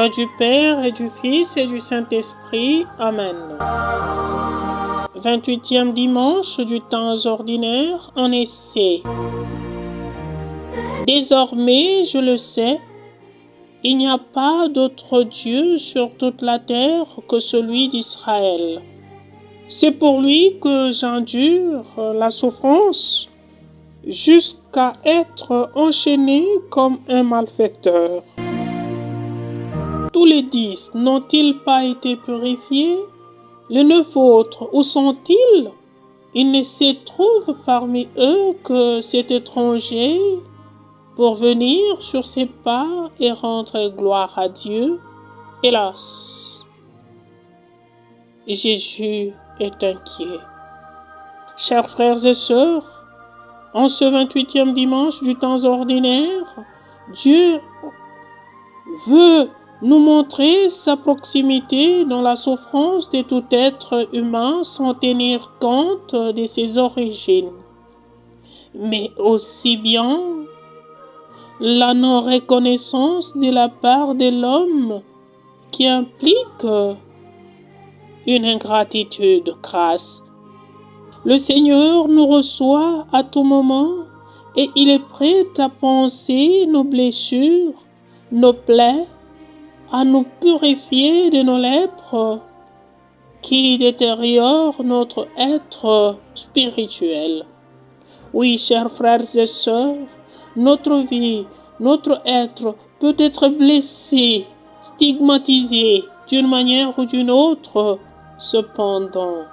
nom du Père et du Fils et du Saint-Esprit. Amen. 28e dimanche du temps ordinaire en essai. Désormais, je le sais, il n'y a pas d'autre Dieu sur toute la terre que celui d'Israël. C'est pour lui que j'endure la souffrance jusqu'à être enchaîné comme un malfaiteur. Tous les 10 n'ont-ils pas été purifiés? Les 9 autres, où sont-ils? Il ne se trouve parmi eux que cet étranger pour venir sur ses pas et rendre gloire à Dieu. Hélas, Jésus est inquiet. Chers frères et sœurs, en ce 28e dimanche du temps ordinaire, Dieu veut nous montrer sa proximité dans la souffrance de tout être humain sans tenir compte de ses origines, mais aussi bien la non-reconnaissance de la part de l'homme qui implique une ingratitude crasse. Le Seigneur nous reçoit à tout moment et il est prêt à panser nos blessures, nos plaies, à nous purifier de nos lèpres qui détériorent notre être spirituel. Oui, chers frères et sœurs, notre vie, notre être peut être blessé, stigmatisé d'une manière ou d'une autre. Cependant,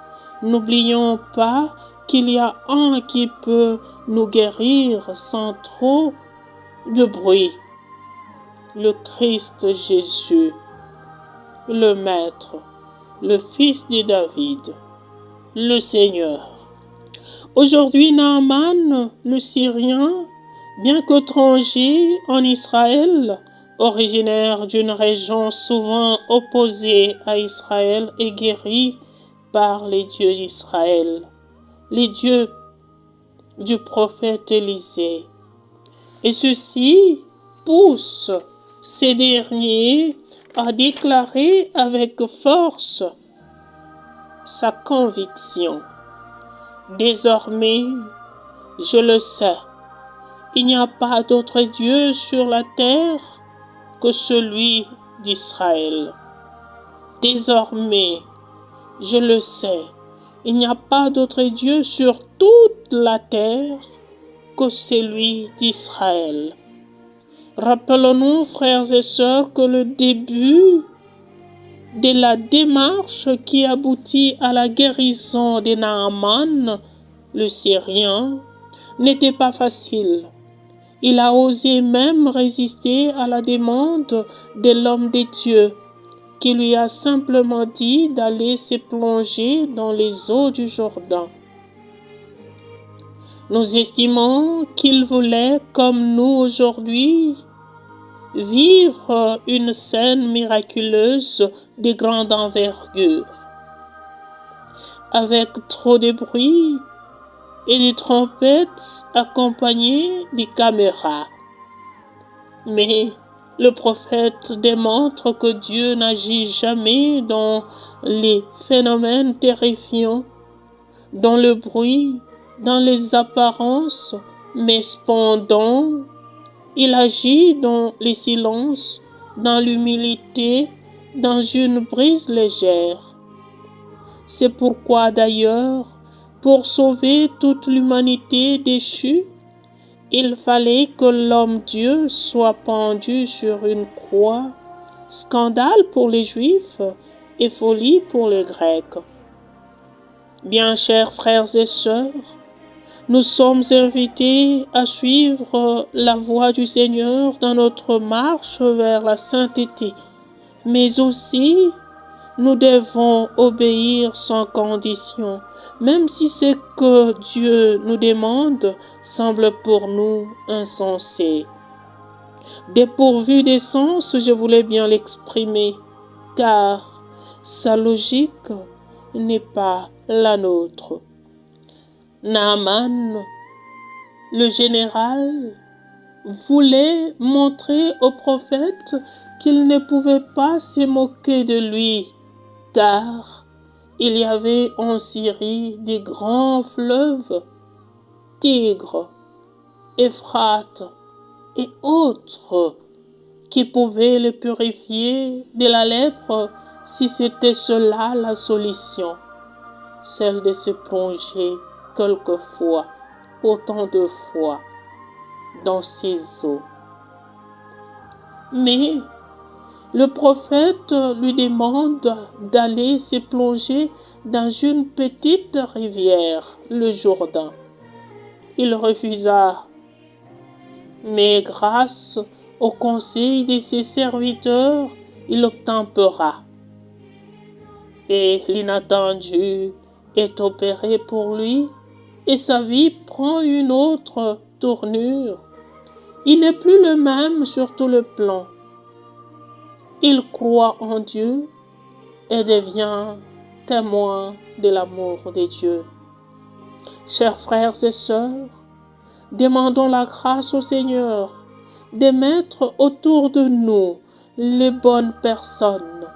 n'oublions pas qu'il y a un qui peut nous guérir sans trop de bruit. Le Christ Jésus, le Maître, le Fils de David, le Seigneur. Aujourd'hui, Naaman, le Syrien, bien qu'étranger en Israël, originaire d'une région souvent opposée à Israël, est guéri par les dieux d'Israël, les dieux du prophète Élisée. Et ceci pousse ces derniers à déclarer avec force sa conviction. Désormais, je le sais, il n'y a pas d'autre Dieu sur la terre que celui d'Israël. Désormais, je le sais, il n'y a pas d'autre Dieu sur toute la terre que celui d'Israël. Rappelons-nous, frères et sœurs, que le début de la démarche qui aboutit à la guérison de Naaman, le Syrien, n'était pas facile. Il a osé même résister à la demande de l'homme de Dieu, qui lui a simplement dit d'aller se plonger dans les eaux du Jourdain. Nous estimons qu'il voulait, comme nous aujourd'hui, vivre une scène miraculeuse de grande envergure. Avec trop de bruit et de trompettes accompagnées de caméras. Mais le prophète démontre que Dieu n'agit jamais dans les phénomènes terrifiants, dans le bruit, dans les apparences, mais cependant, il agit dans les silences, dans l'humilité, dans une brise légère. C'est pourquoi d'ailleurs, pour sauver toute l'humanité déchue, il fallait que l'homme-dieu soit pendu sur une croix, scandale pour les Juifs et folie pour les Grecs. Bien chers frères et sœurs, nous sommes invités à suivre la voie du Seigneur dans notre marche vers la sainteté, mais aussi nous devons obéir sans condition, même si ce que Dieu nous demande semble pour nous insensé. Dépourvu de sens, je voulais bien l'exprimer, car sa logique n'est pas la nôtre. Naaman, le général, voulait montrer au prophète qu'ils ne pouvaient pas se moquer de lui, car il y avait en Syrie des grands fleuves, Tigre, Euphrate et autres, qui pouvaient le purifier de la lèpre si c'était cela la solution, celle de se plonger quelquefois, autant de fois, dans ces eaux. Mais le prophète lui demande d'aller se plonger dans une petite rivière, le Jourdain. Il refusa, mais grâce au conseil de ses serviteurs, il obtempéra. Et l'inattendu est opéré pour lui, et sa vie prend une autre tournure. Il n'est plus le même sur tout le plan. Il croit en Dieu et devient témoin de l'amour de Dieu. Chers frères et sœurs, demandons la grâce au Seigneur de mettre autour de nous les bonnes personnes.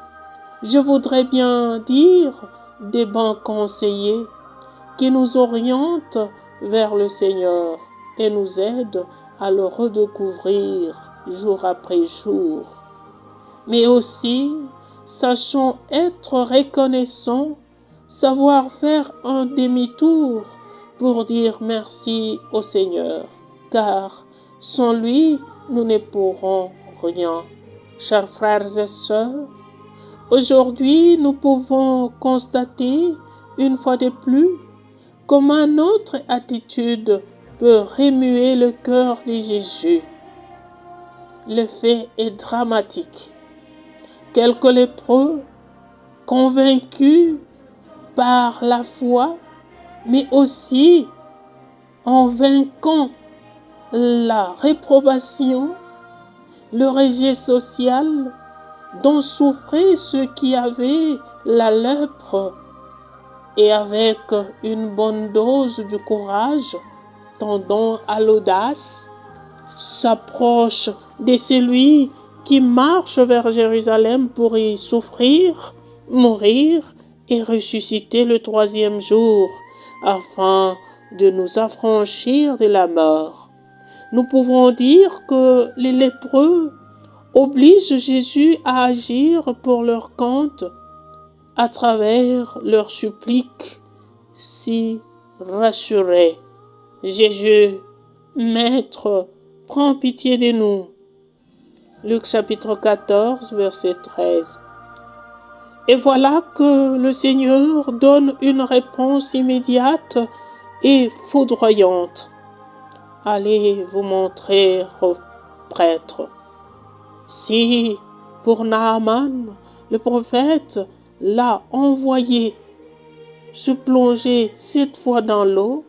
Je voudrais bien dire des bons conseillers qui nous orientent vers le Seigneur et nous aident à le redécouvrir jour après jour. Mais aussi, sachons être reconnaissants, savoir faire un demi-tour pour dire merci au Seigneur, car sans lui, nous ne pourrons rien. Chers frères et sœurs, aujourd'hui, nous pouvons constater, une fois de plus, comment notre attitude peut remuer le cœur de Jésus. Le fait est dramatique. Quelques lépreux, convaincus par la foi, mais aussi en vainquant la réprobation, le rejet social dont souffraient ceux qui avaient la lèpre, et avec une bonne dose de courage, tendant à l'audace, s'approche de celui qui marche vers Jérusalem pour y souffrir, mourir et ressusciter le troisième jour, afin de nous affranchir de la mort. Nous pouvons dire que les lépreux obligent Jésus à agir pour leur compte à travers leurs suppliques si rassurés. Jésus, Maître, prends pitié de nous. Luc chapitre 14, verset 13. Et voilà que le Seigneur donne une réponse immédiate et foudroyante. Allez vous montrer au prêtre. Si, pour Naaman, le prophète l'a envoyé se plonger 7 fois dans l'eau,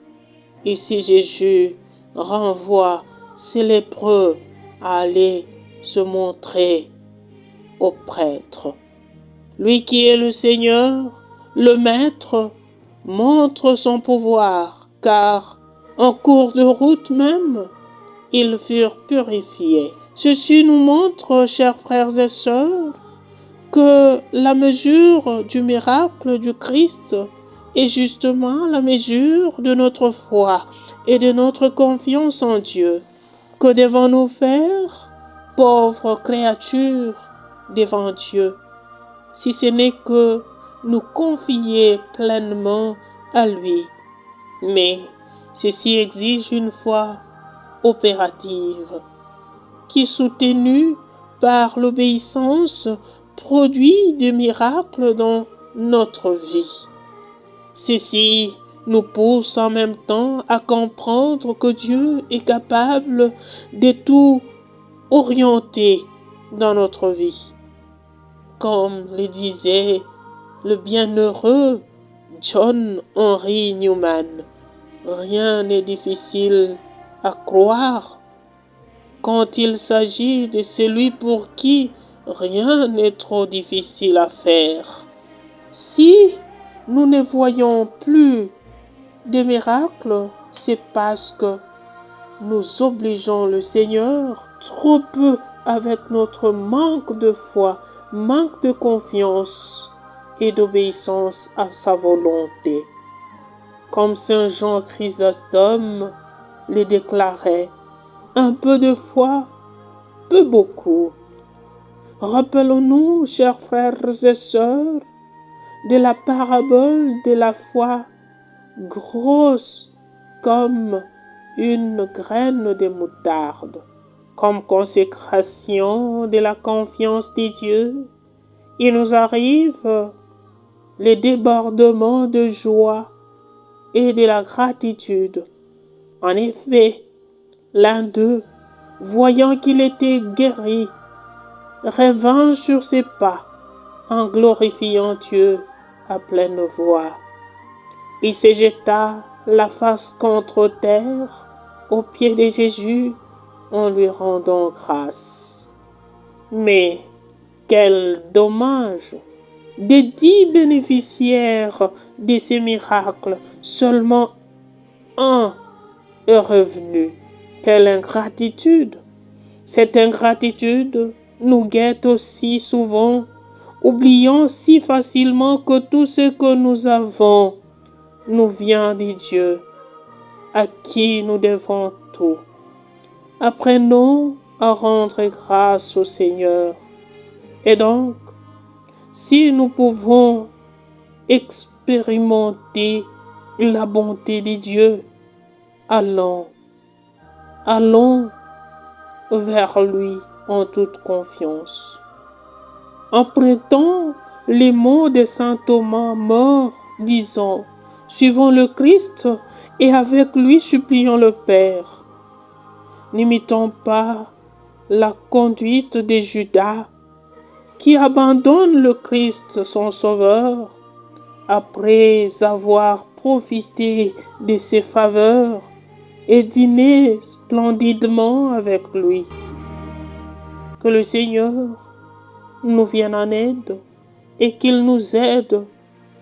et si Jésus renvoie ses lépreux à aller se montrer au prêtre. Lui qui est le Seigneur, le Maître, montre son pouvoir, car en cours de route même, ils furent purifiés. Ceci nous montre, chers frères et sœurs, que la mesure du miracle du Christ est justement la mesure de notre foi et de notre confiance en Dieu. Que devons-nous faire, pauvres créatures, devant Dieu, si ce n'est que nous confier pleinement à lui? Mais ceci exige une foi opérative, qui, soutenue par l'obéissance, produit des miracles dans notre vie. Ceci nous pousse en même temps à comprendre que Dieu est capable de tout orienter dans notre vie. Comme le disait le bienheureux John Henry Newman, rien n'est difficile à croire quand il s'agit de celui pour qui rien n'est trop difficile à faire. Si nous ne voyons plus de miracles, c'est parce que nous obligeons le Seigneur trop peu avec notre manque de foi, manque de confiance et d'obéissance à sa volonté. Comme Saint Jean Chrysostome le déclarait, un peu de foi peut beaucoup. Rappelons-nous, chers frères et sœurs, de la parabole de la foi grosse comme une graine de moutarde. Comme consécration de la confiance des dieux, il nous arrive le débordement de joie et de la gratitude. En effet, l'un d'eux, voyant qu'il était guéri, revint sur ses pas en glorifiant Dieu à pleine voix. Il se jeta la face contre terre aux pieds de Jésus en lui rendant grâce. Mais quel dommage! Des 10 bénéficiaires de ces miracles, seulement un est revenu. Quelle ingratitude! Cette ingratitude nous guette aussi souvent, oubliant si facilement que tout ce que nous avons nous vient de Dieu, à qui nous devons tout. Apprenons à rendre grâce au Seigneur. Et donc, si nous pouvons expérimenter la bonté de Dieu, allons vers lui en toute confiance. Empruntant les mots de saint Thomas mort, disons, suivons le Christ et avec lui supplions le Père. N'imitons pas la conduite de Judas qui abandonne le Christ, son Sauveur, après avoir profité de ses faveurs et dîné splendidement avec lui. Que le Seigneur nous vienne en aide et qu'il nous aide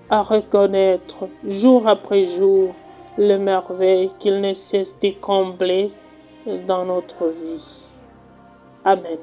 à reconnaître jour après jour les merveilles qu'il ne cesse de combler dans notre vie. Amen.